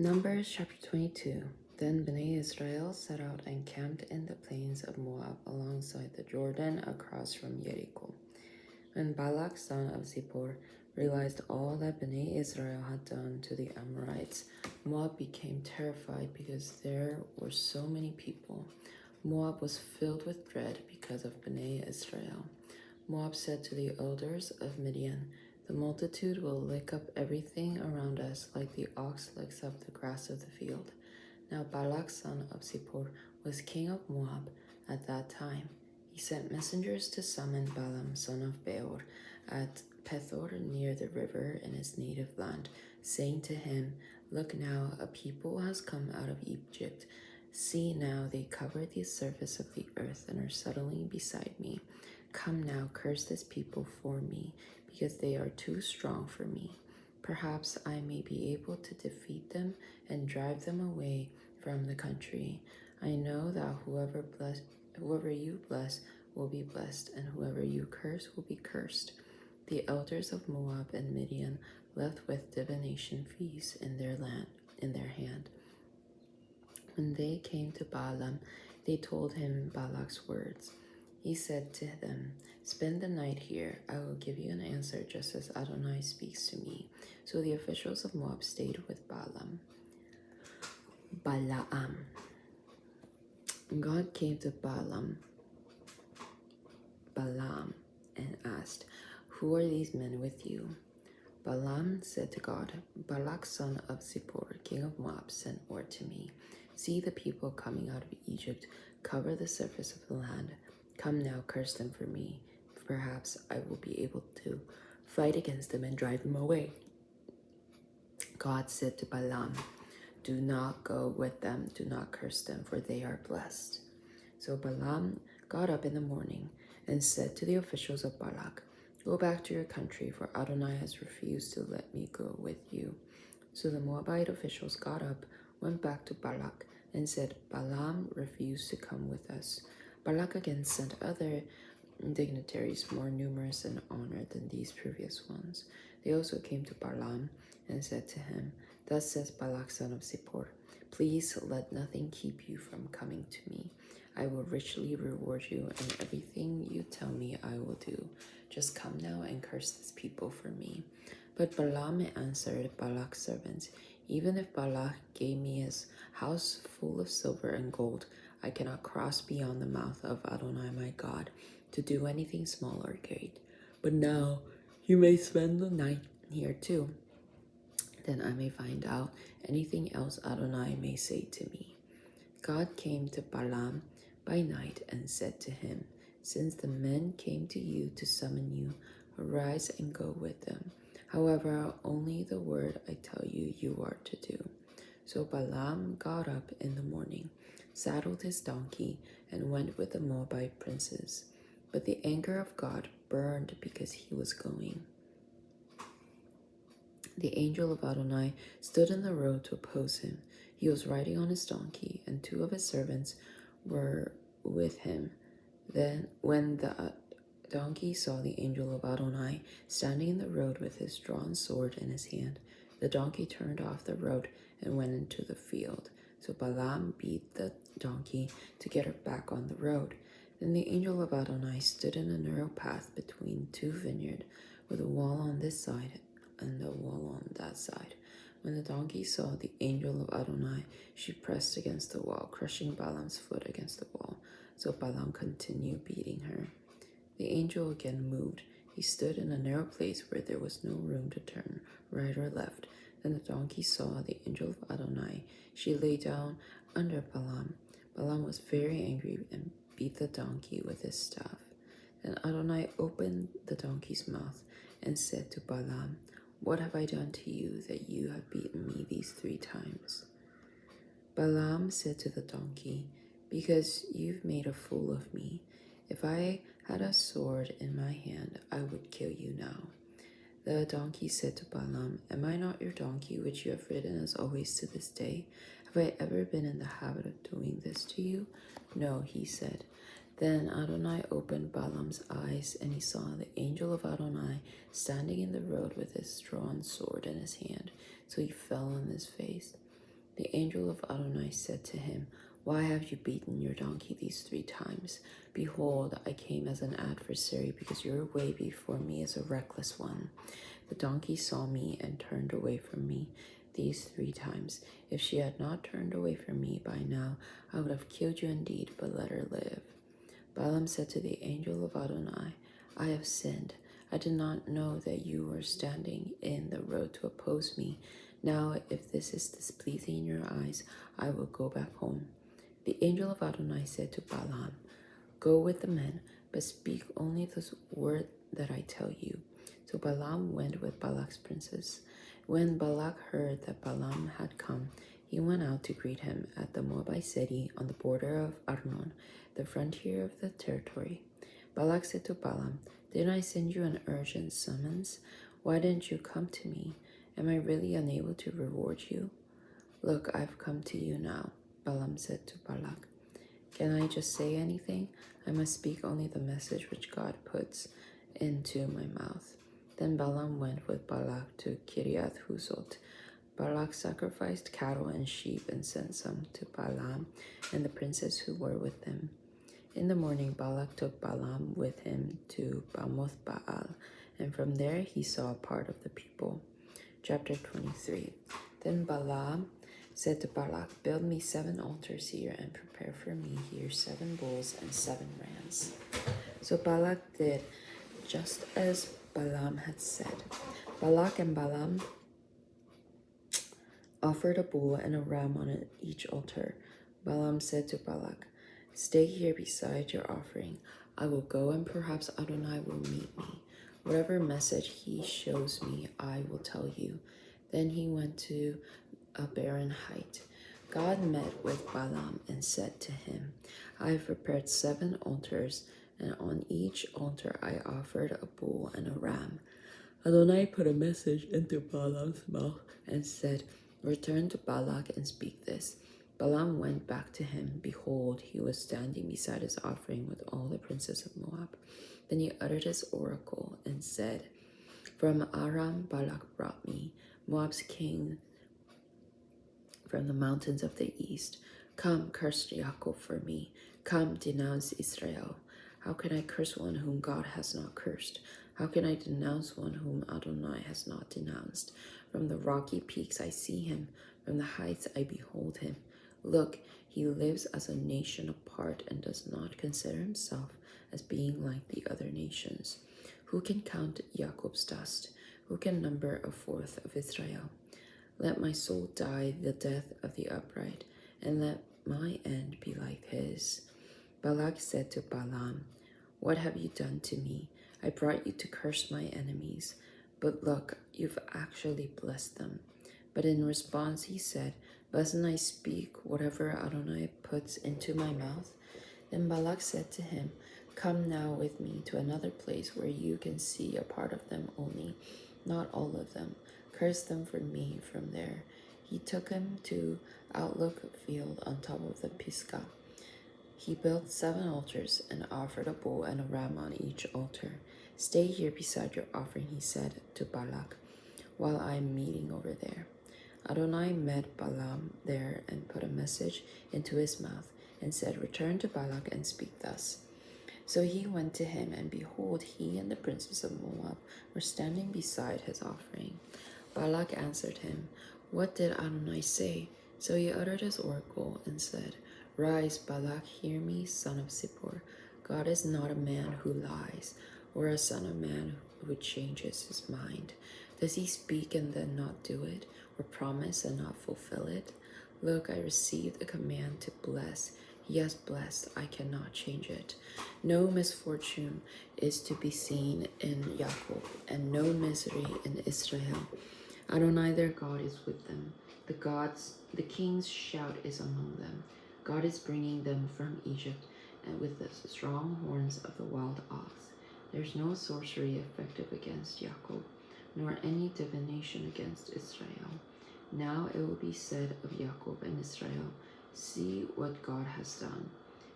Numbers chapter 22. Then Bnei Israel set out and camped in the plains of Moab alongside the Jordan across from Jericho. When Balak son of Zippor realized all that Bnei Israel had done to the Amorites, Moab became terrified because there were so many people. Moab was filled with dread because of Bnei Israel. Moab said to the elders of Midian, "The multitude will lick up everything around us like the ox licks up the grass of the field." Now Balak son of Zippor was king of Moab at that time. He sent messengers to summon Balaam son of Beor at Pethor near the river in his native land, saying to him, "Look now, a people has come out of Egypt. See now, they cover the surface of the earth and are settling beside me. Come now, curse this people for me, because they are too strong for me. Perhaps I may be able to defeat them and drive them away from the country. I know that whoever you bless will be blessed, and whoever you curse will be cursed." The elders of Moab and Midian left with divination fees in their hand. When they came to Balaam, they told him Balak's words. He said to them, "Spend the night here. I will give you an answer just as Adonai speaks to me." So the officials of Moab stayed with Balaam. God came to Balaam, and asked, "Who are these men with you?" Balaam said to God, "Balak son of Zippor, king of Moab, sent word to me. See the people coming out of Egypt cover the surface of the land. Come now, curse them for me. Perhaps I will be able to fight against them and drive them away." God said to Balaam, "Do not go with them, do not curse them, for they are blessed." So Balaam got up in the morning and said to the officials of Balak, "Go back to your country, for Adonai has refused to let me go with you." So the Moabite officials got up, went back to Balak, and said, "Balaam refused to come with us." Balak again sent other dignitaries more numerous and honored than these previous ones. They also came to Balaam and said to him, "Thus says Balak son of Zippor, please let nothing keep you from coming to me. I will richly reward you, and everything you tell me I will do. Just come now and curse this people for me." But Balaam answered Balak's servants, "Even if Balak gave me his house full of silver and gold, I cannot cross beyond the mouth of Adonai my God to do anything small or great. But now you may spend the night here too. Then I may find out anything else Adonai may say to me." God came to Balaam by night and said to him, "Since the men came to you to summon you, arise and go with them. However, only the word I tell you, you are to do." So Balaam got up in the morning, saddled his donkey, and went with the Moabite princes. But the anger of God burned because he was going. The angel of Adonai stood in the road to oppose him. He was riding on his donkey, and two of his servants were with him. Then, when the donkey saw the angel of Adonai standing in the road with his drawn sword in his hand, the donkey turned off the road and went into the field. So Balaam beat the donkey to get her back on the road. Then the angel of Adonai stood in a narrow path between two vineyards, with a wall on this side and the wall on that side. When the donkey saw the angel of Adonai, she pressed against the wall, crushing Balaam's foot against the wall. So Balaam continued beating her. The angel again moved. He stood in a narrow place where there was no room to turn right or left. Then the donkey saw the angel of Adonai. She lay down under Balaam. Balaam was very angry and beat the donkey with his staff. Then Adonai opened the donkey's mouth and said to Balaam, "What have I done to you that you have beaten me these 3 times?" Balaam said to the donkey, "Because you've made a fool of me. If I had a sword in my hand, I would kill you now." The donkey said to Balaam, "Am I not your donkey, which you have ridden as always to this day? Have I ever been in the habit of doing this to you?" "No," he said. Then Adonai opened Balaam's eyes, and he saw the angel of Adonai standing in the road with his drawn sword in his hand. So he fell on his face. The angel of Adonai said to him, Why have you beaten your donkey these 3 times? Behold, I came as an adversary because your way before me is a reckless one. The donkey saw me and turned away from me these 3 times. If she had not turned away from me by now, I would have killed you indeed, but let her live. Balaam said to the angel of Adonai, I have sinned. I did not know that you were standing in the road to oppose me. Now, if this is displeasing in your eyes, I will go back home. The angel of Adonai said to Balaam, Go with the men, but speak only the word that I tell you. So Balaam went with Balak's princes. When Balak heard that Balaam had come, he went out to greet him at the Moabite city on the border of Arnon, the frontier of the territory. Balak said to Balaam, Didn't I send you an urgent summons? Why didn't you come to me? Am I really unable to reward you? Look, I've come to you now, Balaam said to Balak. Can I just say anything? I must speak only the message which God puts into my mouth. Then Balaam went with Balak to Kiriath Huzot. Balak sacrificed cattle and sheep and sent some to Balaam and the princes who were with him. In the morning, Balak took Balaam with him to Bamoth Baal, and from there he saw a part of the people. Chapter 23. Then Balaam said to Balak, Build me 7 altars here and prepare for me here 7 bulls and 7 rams. So Balak did just as Balaam had said. Balak and Balaam offered a bull and a ram on each altar. Balaam said to Balak, Stay here beside your offering. I will go and perhaps Adonai will meet me. Whatever message he shows me, I will tell you. Then he went to a barren height. God met with Balaam and said to him, I have prepared 7 altars, and on each altar I offered a bull and a ram. Adonai put a message into Balaam's mouth and said, Return to Balak and speak this. Balaam went back to him. Behold, he was standing beside his offering with all the princes of Moab. Then he uttered his oracle and said, From Aram Balak brought me, Moab's king, from the mountains of the east. Come, curse Jacob for me. Come, denounce Israel. How can I curse one whom God has not cursed? How can I denounce one whom Adonai has not denounced? From the rocky peaks I see him. From the heights I behold him. Look, he lives as a nation apart and does not consider himself as being like the other nations. Who can count Jacob's dust? Who can number 1/4 of Israel? Let my soul die the death of the upright, and let my end be like his. Balak said to Balaam, What have you done to me? I brought you to curse my enemies, but look, you've actually blessed them. But in response he said, Mustn't I speak whatever Adonai puts into my mouth? Then Balak said to him, Come now with me to another place where you can see a part of them only, not all of them. Curse them for me from there. He took him to Outlook Field on top of the Pisgah. He built 7 altars and offered a bull and a ram on each altar. Stay here beside your offering, he said to Balak, while I am meeting over there. Adonai met Balaam there and put a message into his mouth and said, Return to Balak and speak thus. So he went to him, and behold, he and the princes of Moab were standing beside his offering. Balak answered him, What did Adonai say? So he uttered his oracle and said, Rise, Balak, hear me, son of Zippor. God is not a man who lies, or a son of man who changes his mind. Does he speak and then not do it, or promise and not fulfill it? Look, I received a command to bless. He has blessed, I cannot change it. No misfortune is to be seen in Jacob, and no misery in Israel. Adonai their God is with them. The king's shout is among them. God is bringing them from Egypt, and with the strong horns of the wild ox. There's no sorcery effective against Jacob, nor any divination against Israel. Now it will be said of Jacob and Israel, See what God has done.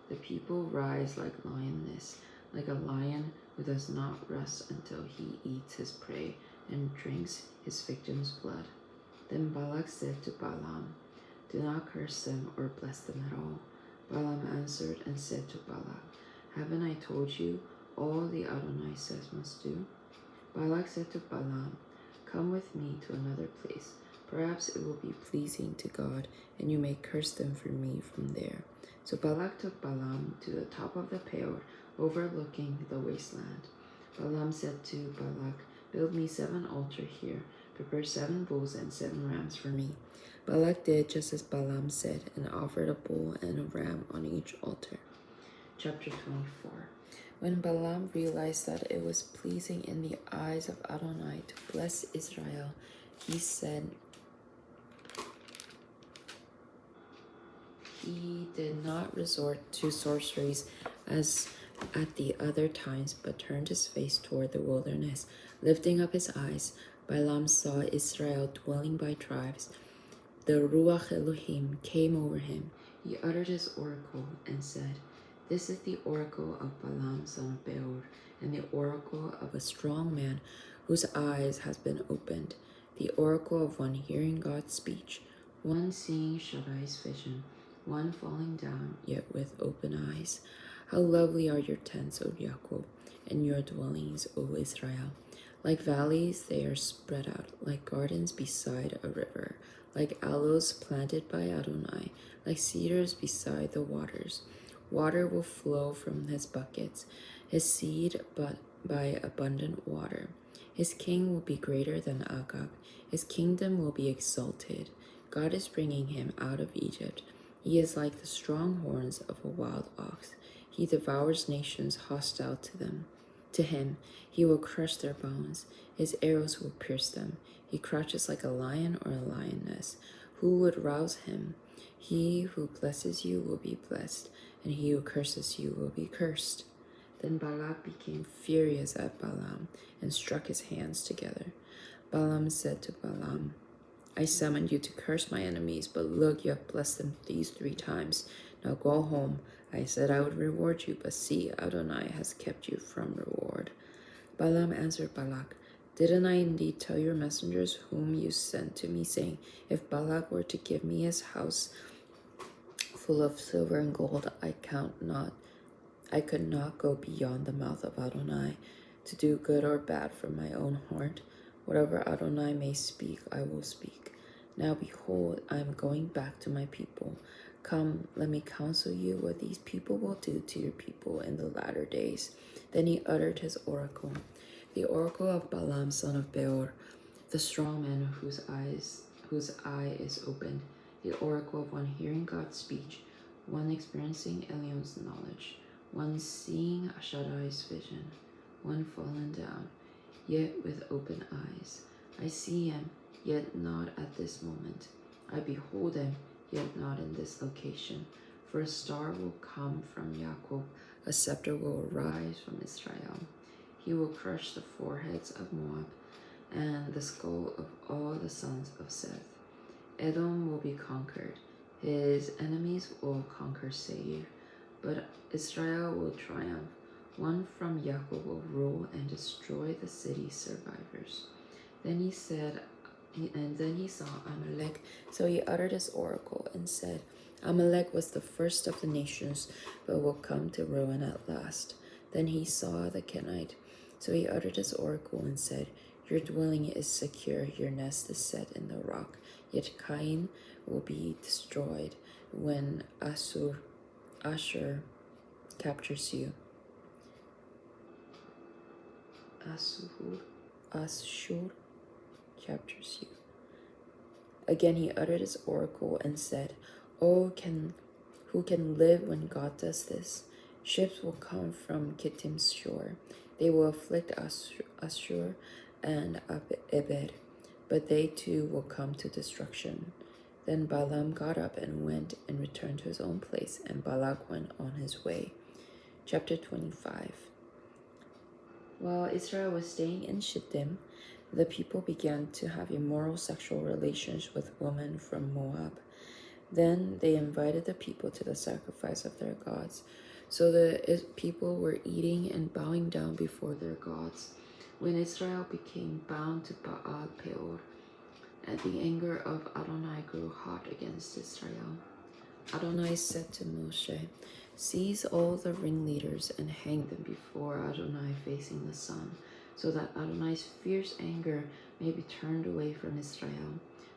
The people rise like lioness, like a lion who does not rest until he eats his prey and drinks his victim's blood. Then Balak said to Balaam, Do not curse them or bless them at all. Balaam answered and said to Balak, Haven't I told you all the Adonai says must do? Balak said to Balaam, Come with me to another place. Perhaps it will be pleasing to God, and you may curse them for me from there. So Balak took Balaam to the top of the Peor, overlooking the wasteland. Balaam said to Balak, Build me 7 altars here. Prepare 7 bulls and 7 rams for me. Balak did just as Balaam said, and offered a bull and a ram on each altar. Chapter 24. When Balaam realized that it was pleasing in the eyes of Adonai to bless Israel, he said he did not resort to sorceries as at the other times, but turned his face toward the wilderness. Lifting up his eyes, Balaam saw Israel dwelling by tribes. The Ruach Elohim came over him. He uttered his oracle and said, This is the oracle of Balaam son of Beor, and the oracle of a strong man whose eyes has been opened, the oracle of one hearing God's speech, one seeing Shaddai's vision, one falling down, yet with open eyes. How lovely are your tents, O Jacob, and your dwellings, O Israel. Like valleys they are spread out, like gardens beside a river, like aloes planted by Adonai, like cedars beside the waters. Water will flow from his buckets, his seed but by abundant water. His king will be greater than Agag, his kingdom will be exalted. God is bringing him out of Egypt. He is like the strong horns of a wild ox. He devours nations hostile to him. He will crush their bones. His arrows will pierce them. He crouches like a lion or a lioness. Who would rouse him? He who blesses you will be blessed, and he who curses you will be cursed. Then Balak became furious at Balaam and struck his hands together. Balaam said to Balaam, I summoned you to curse my enemies, but look, you have blessed them these 3 times. Now go home. I said I would reward you, but see, Adonai has kept you from reward. Balaam answered Balak, Didn't I indeed tell your messengers whom you sent to me, saying, If Balak were to give me his house full of silver and gold, I could not go beyond the mouth of Adonai to do good or bad from my own heart. Whatever Adonai may speak, I will speak. Now behold, I am going back to my people. Come, let me counsel you what these people will do to your people in the latter days. Then he uttered his oracle, the oracle of Balaam son of Beor, the strong man whose eye is opened, the oracle of one hearing God's speech, one experiencing Elion's knowledge, one seeing Shaddai's vision, one fallen down, yet with open eyes. I see him, yet not at this moment. I behold him, yet not in this location. For a star will come from Jacob, a scepter will arise from Israel. He will crush the foreheads of Moab and the skull of all the sons of Seth. Edom will be conquered. His enemies will conquer Seir, but Israel will triumph. One from Jacob will rule and destroy the city's survivors. Then he saw Amalek, so he uttered his oracle and said, Amalek was the first of the nations, but will come to ruin at last. Then he saw the Kenite, so he uttered his oracle and said, Your dwelling is secure, your nest is set in the rock, yet Cain will be destroyed when Ashur captures you. Ashur captures you. Again he uttered his oracle and said, who can live when God does this? Ships will come from Kittim's shore. They will afflict Ashur and Ebed, but they too will come to destruction. Then Balaam got up and went and returned to his own place, and Balak went on his way. Chapter 25. While Israel was staying in Shittim, the people began to have immoral sexual relations with women from Moab. Then they invited the people to the sacrifice of their gods. So the people were eating and bowing down before their gods. When Israel became bound to Baal Peor, and the anger of Adonai grew hot against against Israel. Adonai said to Moshe, "Seize all the ringleaders and hang them before Adonai facing the sun, so that Adonai's fierce anger may be turned away from Israel."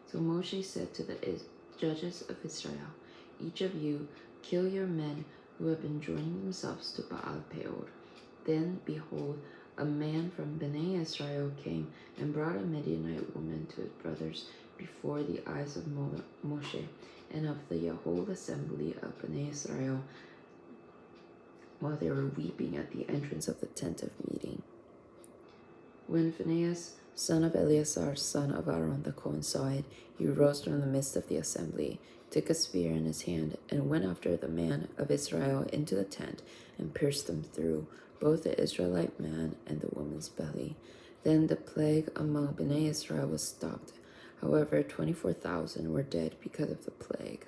So Moshe said to the judges of Israel, "Each of you kill your men who have been joining themselves to Baal Peor." Then, behold, a man from Bnei Israel came and brought a Midianite woman to his brothers before the eyes of Moshe and of the whole assembly of Bnei Israel, while they were weeping at the entrance of the tent of meeting. When Phinehas, son of Eleazar, son of Aaron the Kohen, saw it, he rose from the midst of the assembly, took a spear in his hand, and went after the man of Israel into the tent, and pierced them through, both the Israelite man and the woman's belly. Then the plague among Bnei Israel was stopped. However, 24,000 were dead because of the plague.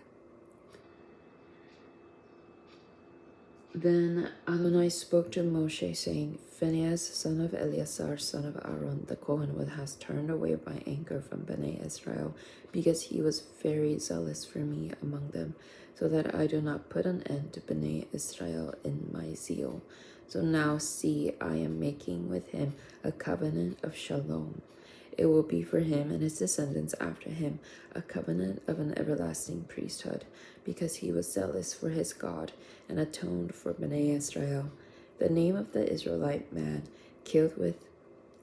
Then Adonai spoke to Moshe, saying, "Phinehas, son of Eleazar, son of Aaron, the Kohen, has turned away my anger from Bnei Israel, because he was very zealous for me among them, so that I do not put an end to Bnei Israel in my zeal. So now see, I am making with him a covenant of shalom. It will be for him and his descendants after him a covenant of an everlasting priesthood, because he was zealous for his God and atoned for Bnei Israel." The name of the Israelite man killed with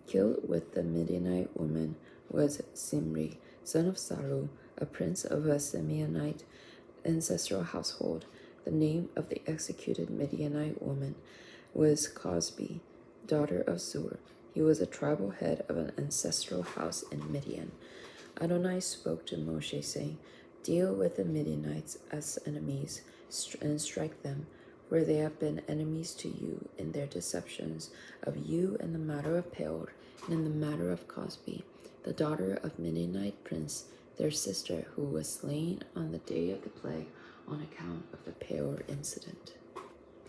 the Midianite woman was Zimri, son of Saru, a prince of a Simeonite ancestral household. The name of the executed Midianite woman was Cosbi, daughter of Zur. He was a tribal head of an ancestral house in Midian. Adonai spoke to Moshe, saying, "Deal with the Midianites as enemies, and strike them, for they have been enemies to you in their deceptions of you in the matter of Peor, and in the matter of Cosbi, the daughter of Midianite prince, their sister, who was slain on the day of the plague on account of the Peor incident."